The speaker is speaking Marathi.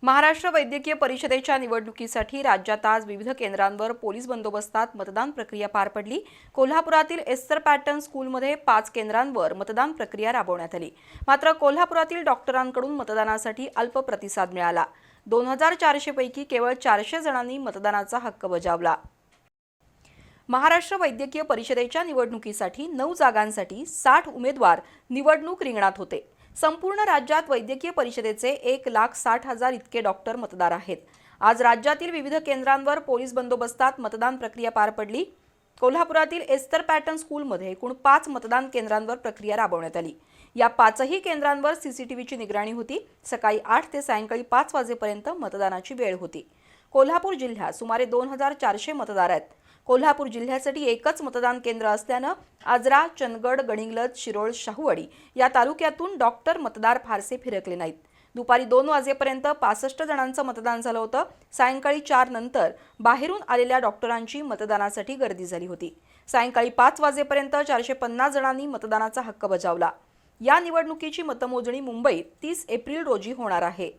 महाराष्ट्र वैद्यकीय परिषदेच्या निवडणुकीसाठी राज्यात आज विविध केंद्रांवर पोलीस बंदोबस्तात मतदान प्रक्रिया पार पडली। कोल्हापुरातील एस्तर पॅटर्न स्कूलमध्ये 5 केंद्रांवर मतदान प्रक्रिया राबवण्यात आली। मात्र कोल्हापुरातील डॉक्टरांकडून मतदानासाठी अल्प प्रतिसाद मिळाला। 2400 पैकी केवळ 400 जणांनी मतदानाचा हक्क बजावला। महाराष्ट्र वैद्यकीय परिषदेच्या निवडणुकीसाठी 9 जागांसाठी 60 उमेदवार निवडणूक रिंगणात होते। संपूर्ण राज्यात वैद्यकीय परिषदेचे 1,60,000 इतके डॉक्टर मतदार आहेत। आज राज्यातील विविध केंद्रांवर पोलीस बंदोबस्तात मतदान प्रक्रिया पार पडली। कोल्हापुरातील एस्तर पॅटर्न स्कूलमध्ये एकूण 5 मतदान केंद्रांवर प्रक्रिया राबवण्यात आली। या 5ही केंद्रांवर सीसीटीव्हीची निगराणी होती। सकाळी 8 ते सायंकाळी 5 वाजेपर्यंत मतदानाची वेळ होती। कोल्हापूर जिल्ह्यात सुमारे 2400 मतदार आहेत। कोल्हापूर जिल्ह्यासाठी एकच मतदान केंद्र असल्यानं आजरा, चंदगड, गडिंग्लज, शिरोळ, शाहूवाडी या तालुक्यातून डॉक्टर मतदार फारसे फिरकले नाहीत। दुपारी 2 वाजेपर्यंत 65 जणांचं मतदान झालं होतं। सायंकाळी 4 नंतर बाहेरून आलेल्या डॉक्टरांची मतदानासाठी गर्दी झाली होती। सायंकाळी 5 वाजेपर्यंत 450 जणांनी मतदानाचा हक्क बजावला। या निवडणुकीची मतमोजणी मुंबईत 30 एप्रिल रोजी होणार आहे।